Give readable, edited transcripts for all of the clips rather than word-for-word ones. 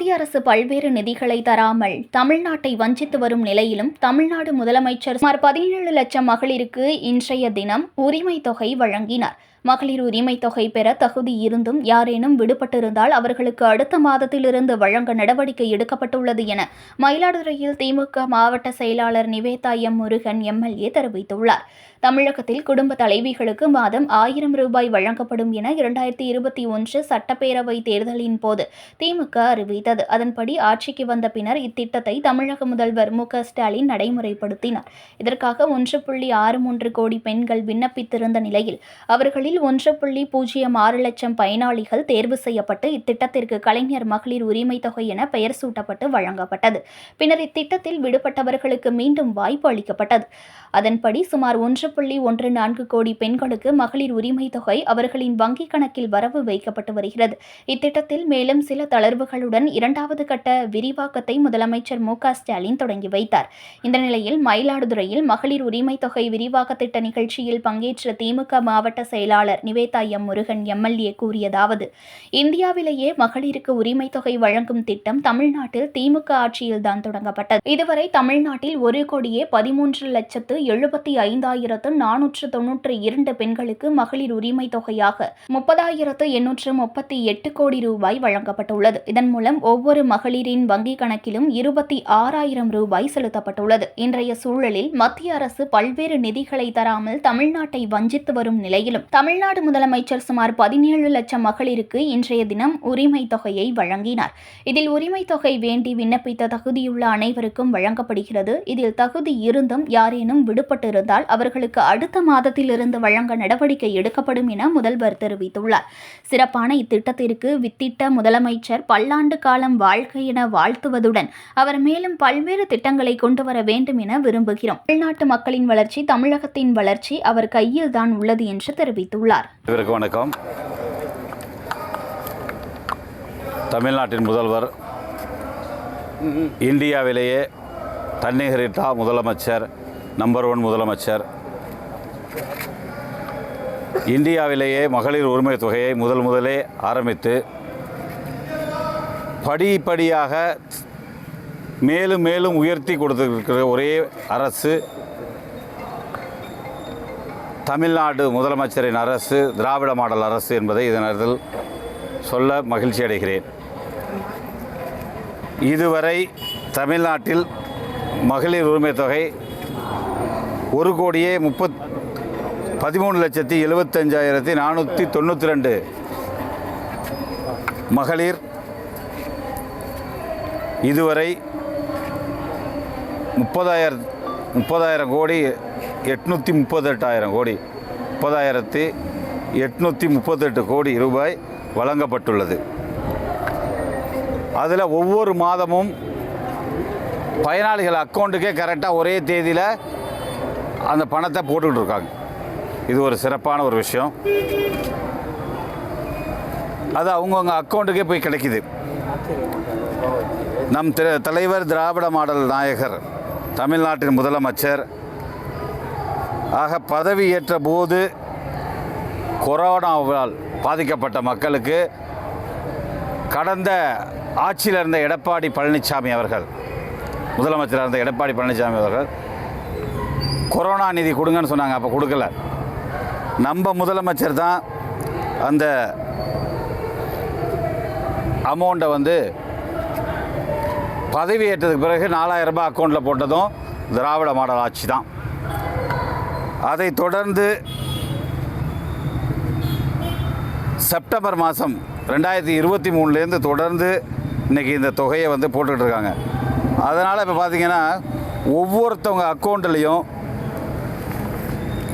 மத்திய அரசு பல்வேறு நிதிகளை தராமல் தமிழ்நாட்டை வஞ்சித்து வரும் நிலையிலும் தமிழ்நாடு முதலமைச்சர் சுமார் 17 லட்சம் மகளிருக்கு இன்றைய தினம் உரிமை தொகை வழங்கினார். மகளிர் உரிமை தொகை பெற தகுதி இருந்தும் யாரேனும் விடுபட்டிருந்தால் அவர்களுக்கு அடுத்த மாதத்திலிருந்து வழங்க நடவடிக்கை எடுக்கப்பட்டுள்ளது என மயிலாடுதுறையில் திமுக மாவட்ட செயலாளர் நிவேதா எம் முருகன் எம்எல்ஏ தெரிவித்துள்ளார். தமிழகத்தில் குடும்ப தலைவிகளுக்கு மாதம் 1000 ரூபாய் வழங்கப்படும் என 2021 சட்டப்பேரவை தேர்தலின் போது திமுக அறிவித்தது. அதன்படி ஆட்சிக்கு வந்த பின்னர் இத்திட்டத்தை தமிழக முதல்வர் மு.க.ஸ்டாலின் நடைமுறைப்படுத்தினார். இதற்காக 1.63 கோடி பெண்கள் விண்ணப்பித்திருந்த நிலையில் அவர்களில் 1.06 லட்சம் பயனாளிகள் தேர்வு செய்யப்பட்டு இத்திட்டத்திற்கு கலைஞர் மகளிர் உரிமை தொகை என பெயர் சூட்டப்பட்டு வழங்கப்பட்டது. பின்னர் இத்திட்டத்தில் விடுபட்டவர்களுக்கு மீண்டும் வாய்ப்பு அளிக்கப்பட்டது. அதன்படி சுமார் 1.14 கோடி பெண்களுக்கு மகளிர் உரிமை தொகை அவர்களின் வங்கிக் கணக்கில் வரவு வைக்கப்பட்டு வருகிறது. இத்திட்டத்தில் மேலும் சில தளர்வுகளுடன் 2வது கட்ட விரிவாக்கத்தை முதலமைச்சர் மு.க.ஸ்டாலின் தொடங்கி வைத்தார். இந்த நிலையில் மயிலாடுதுறையில் மகளிர் உரிமை தொகை விரிவாக்க திட்ட நிகழ்ச்சியில் பங்கேற்ற திமுக மாவட்ட செயலாளர் நிவேதா எம் முருகன் எம்எல்ஏ கூறியதாவது: இந்தியாவிலேயே மகளிருக்கு உரிமை தொகை வழங்கும் திட்டம் தமிழ்நாட்டில் திமுக ஆட்சியில்தான் தொடங்கப்பட்டது. இதுவரை தமிழ்நாட்டில் 1,13,75,492 பெண்களுக்கு மகளிர் உரிமை தொகையாக 30,838 கோடி ரூபாய் வழங்கப்பட்டுள்ளது. இதன் மூலம் ஒவ்வொரு மகளிரின் வங்கிக் கணக்கிலும் 26,000 ரூபாய் செலுத்தப்பட்டுள்ளது. இன்றைய சூழலில் மத்திய அரசு பல்வேறு நிதிகளை தராமல் தமிழ்நாட்டை வஞ்சித்து வரும் நிலையிலும் தமிழ்நாடு முதலமைச்சர் சுமார் 17 லட்சம் மகளிருக்கு இன்றைய தினம் உரிமை தொகையை வழங்கினார். இதில் உரிமை தொகை வேண்டி விண்ணப்பித்த தகுதியுள்ள அனைவருக்கும் வழங்கப்படுகிறது. இதில் தகுதி இருந்தும் யாரேனும் விடுபட்டிருந்தால் அவர்களுக்கு அடுத்த மாதத்திலிருந்து வழங்க நடவடிக்கை எடுக்கப்படும் என முதல்வர் தெரிவித்துள்ளார். சிறப்பான இத்திட்டத்திற்கு வித்திட்ட முதலமைச்சர் பல்லாண்டு காலம் வாழ்க்கை என வாழ்த்துவதுடன் அவர் மேலும் பல்வேறு திட்டங்களை கொண்டு வர வேண்டும் என விரும்புகிறோம். தமிழ்நாட்டு மக்களின் வளர்ச்சி, தமிழகத்தின் வளர்ச்சி அவர் கையில் தான் உள்ளது என்று தெரிவித்துள்ளார். வணக்கம். தமிழ்நாட்டின் முதல்வர், இந்தியாவிலேயே தன்னிகரில்லா முதலமைச்சர், நம்பர் 1 முதலமைச்சர், இந்தியாவிலேயே மகளிர் உரிமை தொகையை முதலே ஆரம்பித்து படிப்படியாக மேலும் மேலும் உயர்த்தி கொடுத்திருக்கிற ஒரே அரசு தமிழ்நாடு முதலமைச்சரின் அரசு, திராவிட மாடல் அரசு என்பதை இதன் நேரத்தில் சொல்ல மகிழ்ச்சி அடைகிறேன். இதுவரை தமிழ்நாட்டில் மகளிர் உரிமை தொகை 1,13,75,492 மகளிர் இதுவரை 30,000 கோடி 838,000 கோடி 30,838 கோடி ரூபாய் வழங்கப்பட்டுள்ளது. அதில் ஒவ்வொரு மாதமும் பயனாளிகள் அக்கௌண்ட்டுக்கே கரெக்டாக ஒரே தேதியில் அந்த பணத்தை போட்டுக்கிட்டு இருக்காங்க. இது ஒரு சிறப்பான ஒரு விஷயம். அது அவங்கவுங்க அக்கௌண்ட்டுக்கே போய் கிடைக்கிது. நம் தலைவர், திராவிட மாடல் நாயகர், தமிழ்நாட்டின் முதலமைச்சர் ஆக பதவியேற்ற போது கொரோனாவால் பாதிக்கப்பட்ட மக்களுக்கு கடந்த ஆட்சியில் இருந்த எடப்பாடி பழனிசாமி அவர்கள், முதலமைச்சராக இருந்த எடப்பாடி பழனிசாமி அவர்கள் கொரோனா நிதி கொடுங்கன்னு சொன்னாங்க. அப்போ கொடுக்கல. நம்ம முதலமைச்சர் தான் அந்த அமௌண்ட்டை பதவியேற்றதுக்கு பிறகு 4,000 ரூபாய் அக்கௌண்ட்டில் போட்டதும் திராவிட மாடல் ஆட்சி தான். அதை தொடர்ந்து செப்டம்பர் மாதம் 2023 தொடர்ந்து இன்றைக்கி இந்த தொகையை போட்டுக்கிட்டு இருக்காங்க. அதனால் இப்போ பார்த்திங்கன்னா ஒவ்வொருத்தவங்க அக்கௌண்ட்லேயும்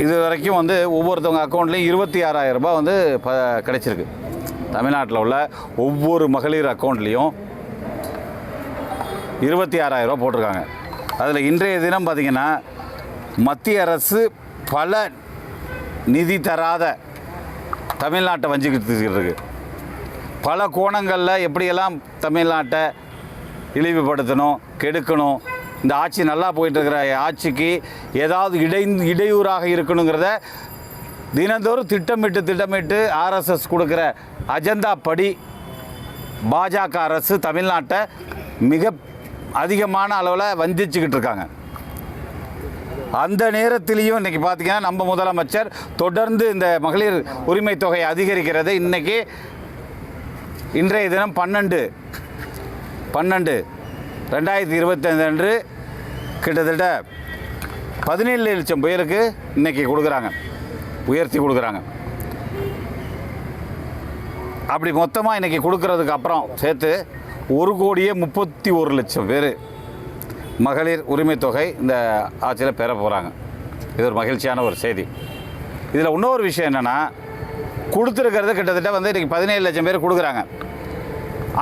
இது வரைக்கும் ஒவ்வொருத்தவங்க அக்கௌண்ட்லேயும் 26,000 ரூபாய் கிடைச்சிருக்கு. தமிழ்நாட்டில் உள்ள ஒவ்வொரு மகளிர் அக்கௌண்ட்லேயும் 26,000 ரூபா போட்டிருக்காங்க. அதில் இன்றைய தினம் பார்த்திங்கன்னா மத்திய அரசு பல நிதி தராத தமிழ்நாட்டை வஞ்சிக்கிட்டு இருக்கு. பல கோணங்களில் எப்படியெல்லாம் தமிழ்நாட்டை இழிவுபடுத்தணும், கெடுக்கணும், இந்த ஆட்சி நல்லா போயிட்டுருக்கிற ஆட்சிக்கு ஏதாவது இடையூறாக இருக்கணுங்கிறத தினந்தோறும் திட்டமிட்டு ஆர்எஸ்எஸ் கொடுக்குற அஜெண்டா படி பாஜக அரசு தமிழ்நாட்டை மிக அதிகமான அளவில் வஞ்சிச்சுக்கிட்டு இருக்காங்க. அந்த நேரத்திலையும் இன்றைக்கி பார்த்திங்கன்னா நம்ம முதலமைச்சர் தொடர்ந்து இந்த மகளிர் உரிமை தொகை அதிகரிக்கிறது. இன்றைய தினம் 12/12/2025 அன்று கிட்டத்தட்ட 17 லட்சம் பேருக்கு இன்றைக்கி கொடுக்குறாங்க, உயர்த்தி கொடுக்குறாங்க. அப்படி மொத்தமாக இன்றைக்கி கொடுக்குறதுக்கு அப்புறம் சேர்த்து 1,31,00,000 பேர் மகளிர் உரிமை தொகை இந்த ஆட்சியில் பெற போகிறாங்க. இது ஒரு மகிழ்ச்சியான ஒரு செய்தி. இதில் இன்னொரு விஷயம் என்னென்னா, கொடுத்துருக்கிறது கிட்டத்தட்ட இன்றைக்கி 17 லட்சம் பேர் கொடுக்குறாங்க.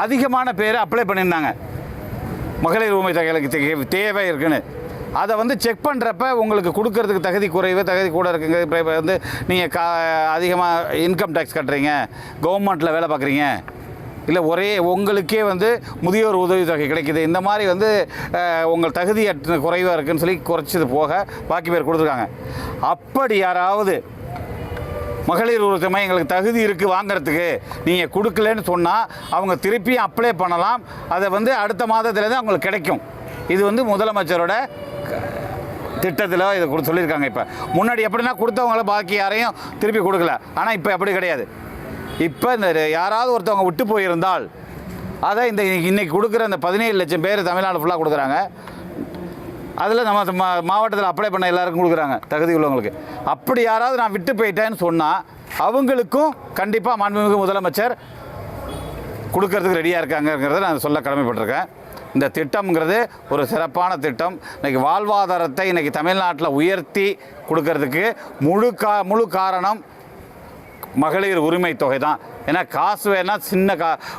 அதிகமான பேர் அப்ளை பண்ணியிருந்தாங்க மகளிர் உரிமை தொகைகளுக்கு தேவை இருக்குன்னு. அதை செக் பண்ணுறப்ப உங்களுக்கு கொடுக்கறதுக்கு தகுதி குறைவு, தகுதி கூட இருக்குங்க. இப்போ நீங்கள் அதிகமாக இன்கம் டேக்ஸ் கட்டுறீங்க, கவர்மெண்ட்டில் வேலை பார்க்குறீங்க, இல்லை உங்களுக்கே முதியோர் உதவித்தொகை கிடைக்கிது, இந்த மாதிரி உங்கள் தகுதி குறைவாக இருக்குதுன்னு சொல்லி குறைச்சது போக பாக்கி பேர் கொடுத்துருக்காங்க. அப்படி யாராவது மகளிர் உரிமை எங்களுக்கு தகுதி இருக்குது வாங்கிறதுக்கு, நீங்கள் கொடுக்கலன்னு சொன்னால் அவங்க திருப்பியும் அப்ளை பண்ணலாம். அதை அடுத்த மாதத்துலேருந்து அவங்களுக்கு கிடைக்கும். இது முதலமைச்சரோட திட்டத்தில் இதை சொல்லியிருக்காங்க. இப்போ முன்னாடி எப்படின்னா கொடுத்தவங்கள பாக்கி யாரையும் திருப்பி கொடுக்கல. ஆனால் இப்போ அப்படி கிடையாது. இப்போ இந்த யாராவது ஒருத்தவங்க விட்டு போயிருந்தால் அதை இன்றைக்கி கொடுக்குற அந்த 17 லட்சம் பேர் தமிழ்நாடு ஃபுல்லாக கொடுக்குறாங்க. அதில் நம்ம மாவட்டத்தில் அப்ளை பண்ண எல்லாருக்கும் கொடுக்குறாங்க தகுதி உள்ளவங்களுக்கு. அப்படி யாராவது நான் விட்டு போயிட்டேன்னு சொன்னால் அவங்களுக்கும் கண்டிப்பாக மாண்புமிகு முதலமைச்சர் கொடுக்கறதுக்கு ரெடியாக இருக்காங்கிறத நான் சொல்ல கடமைப்பட்டிருக்கேன். இந்த திட்டம்ங்கிறது ஒரு சிறப்பான திட்டம். இன்றைக்கி வாழ்வாதாரத்தை இன்றைக்கி தமிழ்நாட்டில் உயர்த்தி கொடுக்கறதுக்கு முழு காரணம் மகளிர் உரிமை தொகை தான். ஏன்னா காசு வேணால்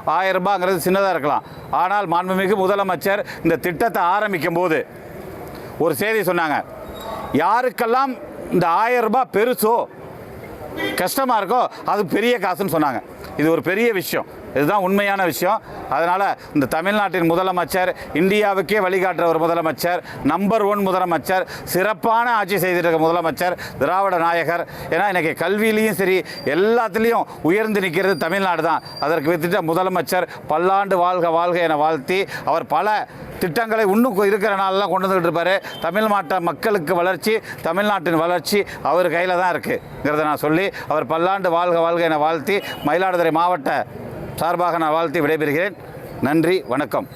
1000 ரூபாங்கிறது சின்னதாக இருக்கலாம். ஆனால் மாண்புமிகு முதலமைச்சர் இந்த திட்டத்தை ஆரம்பிக்கும் போது ஒரு செய்தி சொன்னாங்க, யாருக்கெல்லாம் இந்த 1000 ரூபாய் பெருசோ கஷ்டமாக இருக்கோ அது பெரிய காசுன்னு சொன்னாங்க. இது ஒரு பெரிய விஷயம், இதுதான் உண்மையான விஷயம். அதனால் இந்த தமிழ்நாட்டின் முதலமைச்சர் இந்தியாவுக்கே வழிகாட்டுற ஒரு முதலமைச்சர், நம்பர் 1 முதலமைச்சர், சிறப்பான ஆட்சி செய்திருக்க முதலமைச்சர், திராவிட நாயகர். ஏன்னா இன்றைக்கி கல்வியிலையும் சரி எல்லாத்துலேயும் உயர்ந்து நிற்கிறது தமிழ்நாடு தான். அதற்கு வித்திட்ட முதலமைச்சர் பல்லாண்டு வாழ்க வாழ்க என வாழ்த்தி அவர் பல திட்டங்களை இன்னும் இருக்கிற நாளெல்லாம் கொண்டு வந்துக்கிட்டு இருப்பார். தமிழ்நாட்டு மக்களுக்கு வளர்ச்சி, தமிழ்நாட்டின் வளர்ச்சி அவர் கையில் தான் இருக்குங்கிறத நான் சொல்லி அவர் பல்லாண்டு வாழ்க வாழ்க என வாழ்த்தி மயிலாடுதுறை மாவட்ட சார்பாக நான் வாழ்த்தி விடைபெறுகிறேன். நன்றி, வணக்கம்.